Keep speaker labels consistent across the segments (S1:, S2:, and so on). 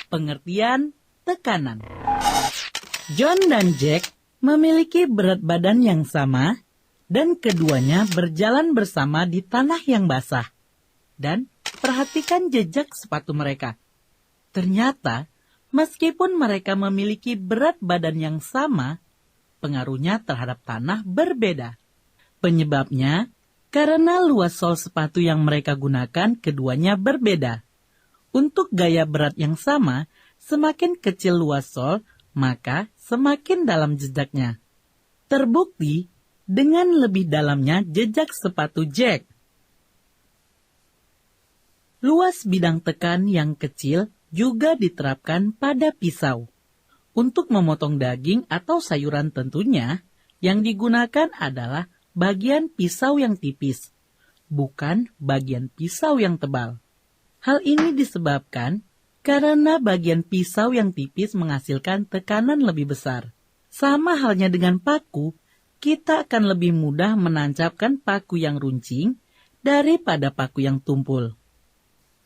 S1: Pengertian tekanan. John dan Jack memiliki berat badan yang sama dan keduanya berjalan bersama di tanah yang basah. Dan perhatikan jejak sepatu mereka. Ternyata, meskipun mereka memiliki berat badan yang sama, pengaruhnya terhadap tanah berbeda. Penyebabnya, karena luas sol sepatu yang mereka gunakan keduanya berbeda. Untuk gaya berat yang sama, semakin kecil luas sol, maka semakin dalam jejaknya. Terbukti dengan lebih dalamnya jejak sepatu Jack. Luas bidang tekan yang kecil juga diterapkan pada pisau. Untuk memotong daging atau sayuran tentunya, yang digunakan adalah bagian pisau yang tipis, bukan bagian pisau yang tebal. Hal ini disebabkan karena bagian pisau yang tipis menghasilkan tekanan lebih besar. Sama halnya dengan paku, kita akan lebih mudah menancapkan paku yang runcing daripada paku yang tumpul.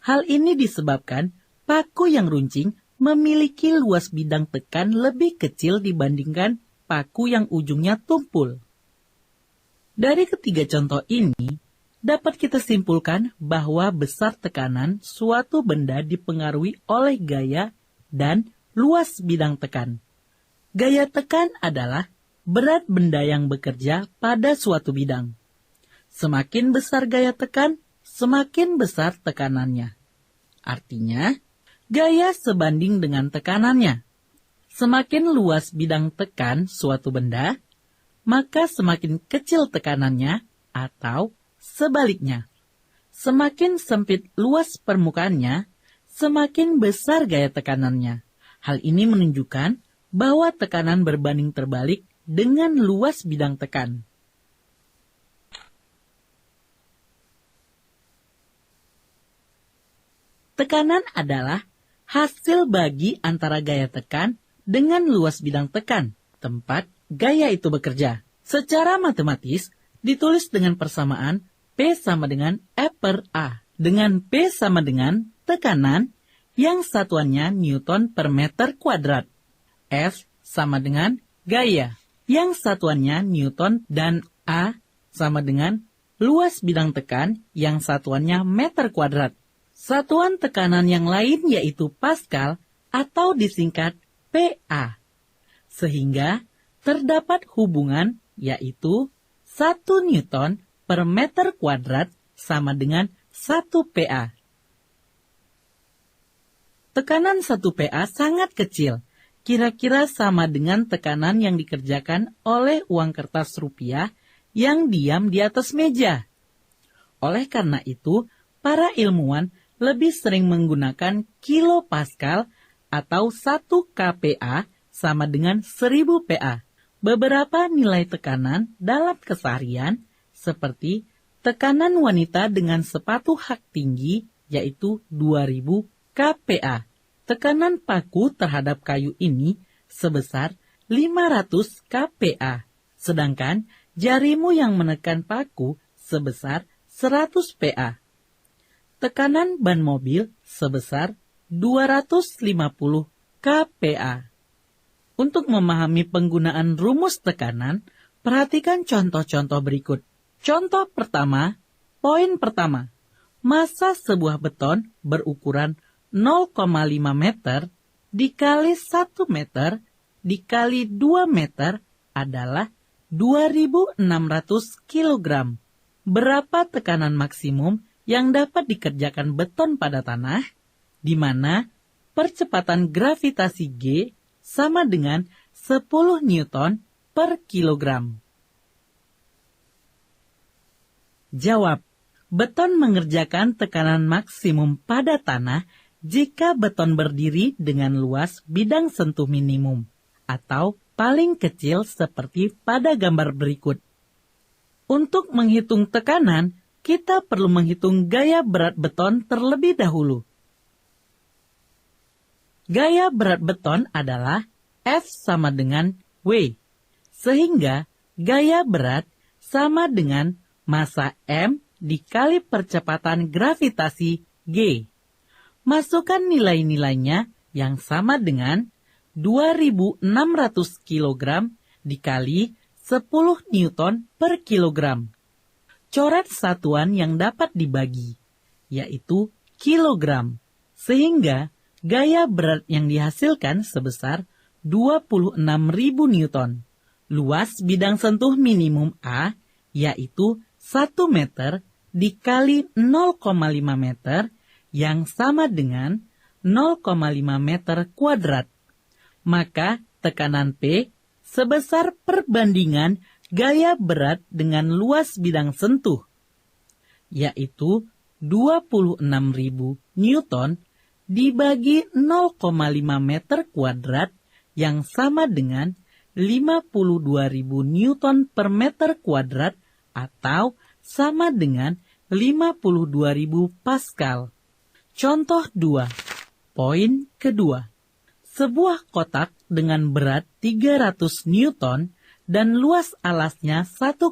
S1: Hal ini disebabkan paku yang runcing memiliki luas bidang tekan lebih kecil dibandingkan paku yang ujungnya tumpul. Dari ketiga contoh ini, dapat kita simpulkan bahwa besar tekanan suatu benda dipengaruhi oleh gaya dan luas bidang tekan. Gaya tekan adalah berat benda yang bekerja pada suatu bidang. Semakin besar gaya tekan, semakin besar tekanannya. Artinya, gaya sebanding dengan tekanannya. Semakin luas bidang tekan suatu benda, maka semakin kecil tekanannya atau sebaliknya. Semakin sempit luas permukaannya, semakin besar gaya tekanannya. Hal ini menunjukkan bahwa tekanan berbanding terbalik dengan luas bidang tekan. Tekanan adalah hasil bagi antara gaya tekan dengan luas bidang tekan, tempat gaya itu bekerja. Secara matematis, ditulis dengan persamaan P sama dengan F per A. Dengan P sama dengan tekanan yang satuannya Newton per meter kuadrat. F sama dengan gaya yang satuannya Newton dan A sama dengan luas bidang tekan yang satuannya meter kuadrat. Satuan tekanan yang lain yaitu Pascal atau disingkat PA. Sehingga terdapat hubungan yaitu 1 Newton per meter kuadrat sama dengan 1 PA. Tekanan 1 PA sangat kecil, kira-kira sama dengan tekanan yang dikerjakan oleh uang kertas rupiah yang diam di atas meja. Oleh karena itu, para ilmuwan lebih sering menggunakan kilopascal atau 1 kPa sama dengan 1000 PA. Beberapa nilai tekanan dalam keseharian seperti tekanan wanita dengan sepatu hak tinggi yaitu 2000 kPa. Tekanan paku terhadap kayu ini sebesar 500 kPa. Sedangkan jarimu yang menekan paku sebesar 100 PA. Tekanan ban mobil sebesar 250 kPa. Untuk memahami penggunaan rumus tekanan, perhatikan contoh-contoh berikut. Contoh pertama, poin pertama. Massa sebuah beton berukuran 0,5 meter dikali 1 meter dikali 2 meter adalah 2.600 kg. Berapa tekanan maksimum yang dapat dikerjakan beton pada tanah, di mana percepatan gravitasi G sama dengan 10 Newton per kilogram? Jawab, beton mengerjakan tekanan maksimum pada tanah jika beton berdiri dengan luas bidang sentuh minimum, atau paling kecil seperti pada gambar berikut. Untuk menghitung tekanan, kita perlu menghitung gaya berat beton terlebih dahulu. Gaya berat beton adalah F sama dengan W, sehingga gaya berat sama dengan massa M dikali percepatan gravitasi G. Masukkan nilai-nilainya yang sama dengan 2.600 kilogram dikali 10 Newton per kilogram. Coret satuan yang dapat dibagi, yaitu kilogram, sehingga gaya berat yang dihasilkan sebesar 26.000 Newton. Luas bidang sentuh minimum A, yaitu 1 meter dikali 0,5 meter, yang sama dengan 0,5 meter kuadrat. Maka tekanan P sebesar perbandingan gaya berat dengan luas bidang sentuh, yaitu 26.000 Newton dibagi 0,5 meter kuadrat, yang sama dengan 52.000 Newton per meter kuadrat, atau sama dengan 52.000 Pascal. Contoh 2. Poin kedua. Sebuah kotak dengan berat 300 Newton dan luas alasnya 1,5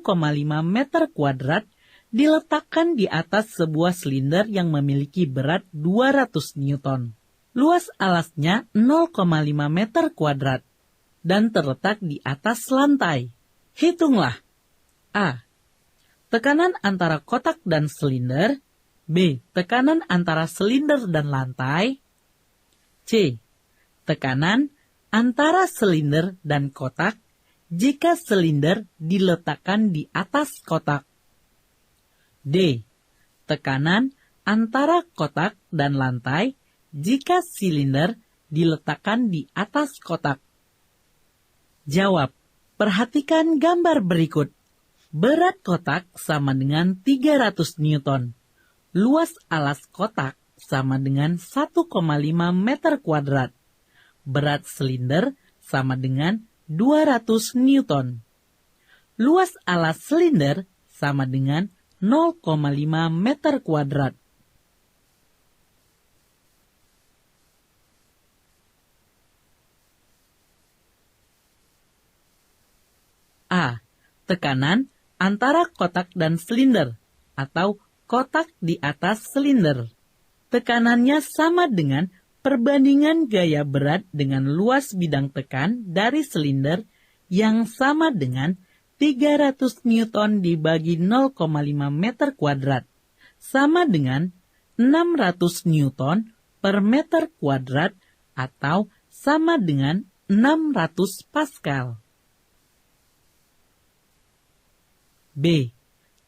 S1: meter kuadrat diletakkan di atas sebuah silinder yang memiliki berat 200 Newton. Luas alasnya 0,5 meter kuadrat dan terletak di atas lantai. Hitunglah. A. Tekanan antara kotak dan silinder. B. Tekanan antara silinder dan lantai. C. Tekanan antara silinder dan kotak jika silinder diletakkan di atas kotak. D. Tekanan antara kotak dan lantai jika silinder diletakkan di atas kotak. Jawab. Perhatikan gambar berikut. Berat kotak sama dengan 300 Newton. Luas alas kotak sama dengan 1,5 meter kuadrat. Berat silinder sama dengan 200 Newton. Luas alas silinder sama dengan 0,5 meter kuadrat. A. Tekanan antara kotak dan silinder atau kotak di atas silinder. Tekanannya sama dengan perbandingan gaya berat dengan luas bidang tekan dari silinder yang sama dengan 300 Newton dibagi 0,5 meter kuadrat, sama dengan 600 Newton per meter kuadrat atau sama dengan 600 Pascal. B.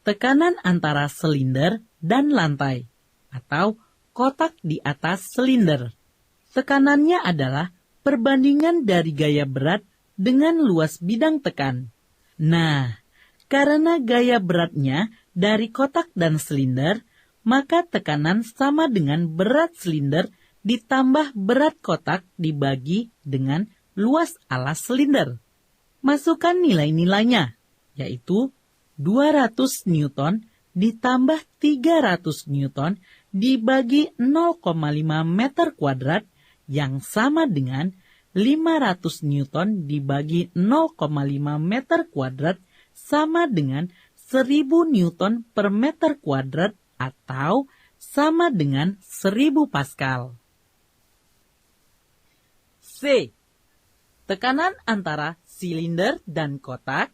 S1: Tekanan antara silinder dan lantai atau kotak di atas silinder. Tekanannya adalah perbandingan dari gaya berat dengan luas bidang tekan. Nah, karena gaya beratnya dari kotak dan silinder, maka tekanan sama dengan berat silinder ditambah berat kotak dibagi dengan luas alas silinder. Masukkan nilai-nilainya, yaitu 200 Newton ditambah 300 Newton dibagi 0,5 meter kuadrat yang sama dengan 500 Newton dibagi 0,5 meter kuadrat sama dengan 1000 Newton per meter kuadrat atau sama dengan 1000 Pascal. C. Tekanan antara silinder dan kotak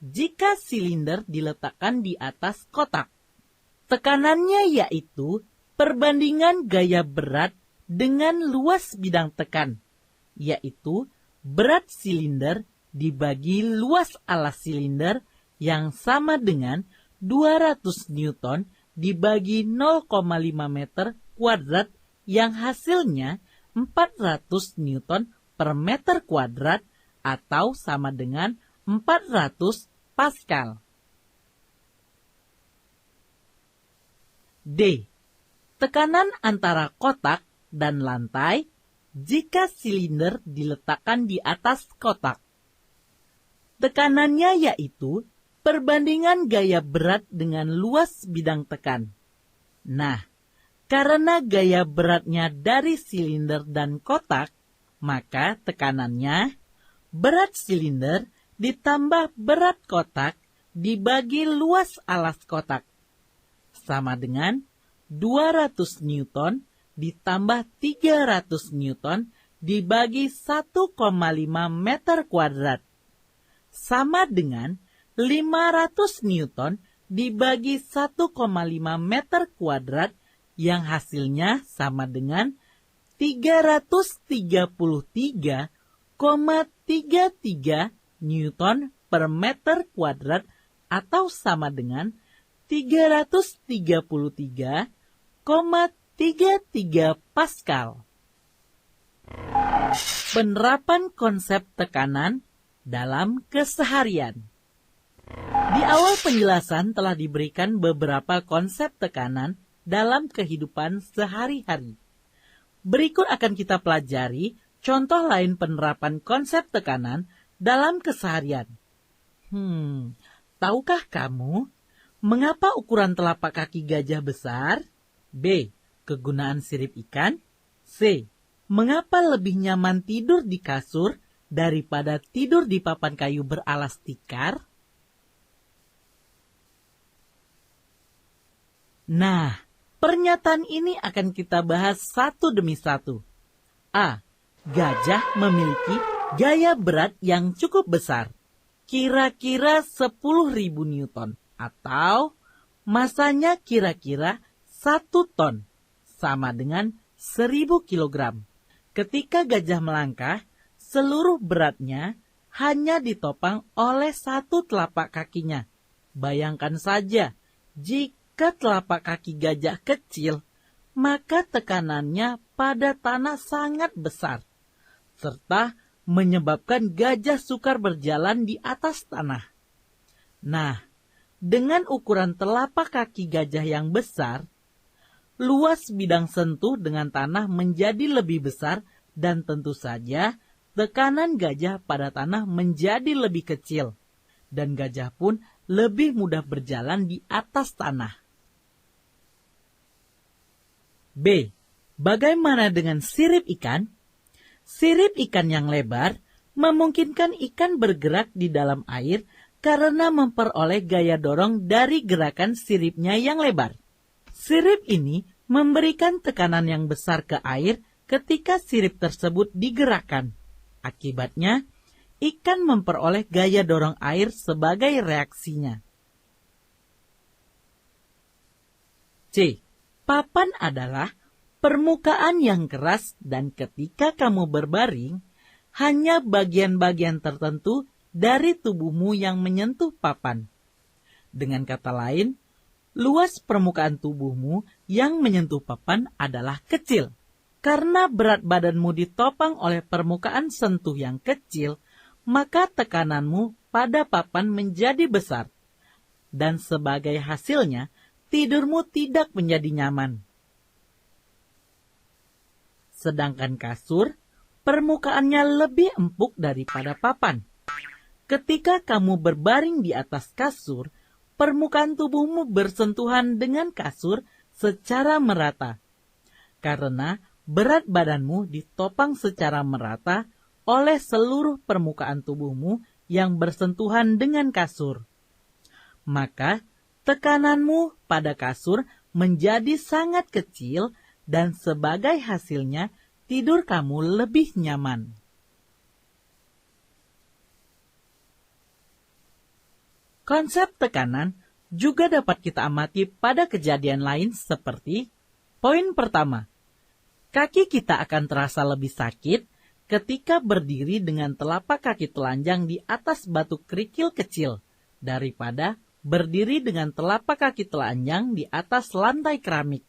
S1: jika silinder diletakkan di atas kotak. Tekanannya yaitu perbandingan gaya berat dengan luas bidang tekan, yaitu berat silinder dibagi luas alas silinder yang sama dengan 200 Newton dibagi 0,5 meter kuadrat yang hasilnya 400 Newton per meter kuadrat atau sama dengan 400 Pascal. D. Tekanan antara kotak dan lantai jika silinder diletakkan di atas kotak. Tekanannya yaitu perbandingan gaya berat dengan luas bidang tekan. Nah, karena gaya beratnya dari silinder dan kotak, maka tekanannya berat silinder ditambah berat kotak dibagi luas alas kotak, sama dengan 200 Newton ditambah 300 Newton dibagi 1,5 meter kuadrat. Sama dengan 500 Newton dibagi 1,5 meter kuadrat yang hasilnya sama dengan 333,33 Newton per meter kuadrat atau sama dengan 333,33 Pascal. Penerapan konsep tekanan dalam keseharian. Di awal penjelasan telah diberikan beberapa konsep tekanan dalam kehidupan sehari-hari. Berikut akan kita pelajari contoh lain penerapan konsep tekanan dalam keseharian. Tahukah kamu mengapa ukuran telapak kaki gajah besar? B. Kegunaan sirip ikan. C. Mengapa lebih nyaman tidur di kasur daripada tidur di papan kayu beralas tikar? Nah, pernyataan ini akan kita bahas satu demi satu. A. Gajah memiliki gaya berat yang cukup besar, kira-kira 10.000 Newton, atau masanya kira-kira 1 ton, sama dengan 1.000 kilogram. Ketika gajah melangkah, seluruh beratnya hanya ditopang oleh 1 telapak kakinya. Bayangkan saja, jika telapak kaki gajah kecil, maka tekanannya pada tanah sangat besar, serta menyebabkan gajah sukar berjalan di atas tanah. Nah, dengan ukuran telapak kaki gajah yang besar, luas bidang sentuh dengan tanah menjadi lebih besar dan tentu saja tekanan gajah pada tanah menjadi lebih kecil, dan gajah pun lebih mudah berjalan di atas tanah. B. Bagaimana dengan sirip ikan? Sirip ikan yang lebar memungkinkan ikan bergerak di dalam air karena memperoleh gaya dorong dari gerakan siripnya yang lebar. Sirip ini memberikan tekanan yang besar ke air ketika sirip tersebut digerakkan. Akibatnya, ikan memperoleh gaya dorong air sebagai reaksinya. C. Papan adalah permukaan yang keras dan ketika kamu berbaring, hanya bagian-bagian tertentu dari tubuhmu yang menyentuh papan. Dengan kata lain, luas permukaan tubuhmu yang menyentuh papan adalah kecil. Karena berat badanmu ditopang oleh permukaan sentuh yang kecil, maka tekananmu pada papan menjadi besar. Dan sebagai hasilnya, tidurmu tidak menjadi nyaman. Sedangkan kasur, permukaannya lebih empuk daripada papan. Ketika kamu berbaring di atas kasur, permukaan tubuhmu bersentuhan dengan kasur secara merata. Karena berat badanmu ditopang secara merata oleh seluruh permukaan tubuhmu yang bersentuhan dengan kasur. Maka, tekananmu pada kasur menjadi sangat kecil dan sebagai hasilnya tidur kamu lebih nyaman. Konsep tekanan juga dapat kita amati pada kejadian lain seperti poin pertama. Kaki kita akan terasa lebih sakit ketika berdiri dengan telapak kaki telanjang di atas batu kerikil kecil daripada berdiri dengan telapak kaki telanjang di atas lantai keramik.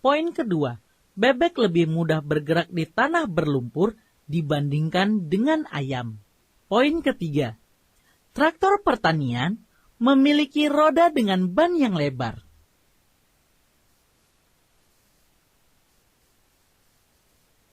S1: Poin kedua, bebek lebih mudah bergerak di tanah berlumpur dibandingkan dengan ayam. Poin ketiga, traktor pertanian memiliki roda dengan ban yang lebar.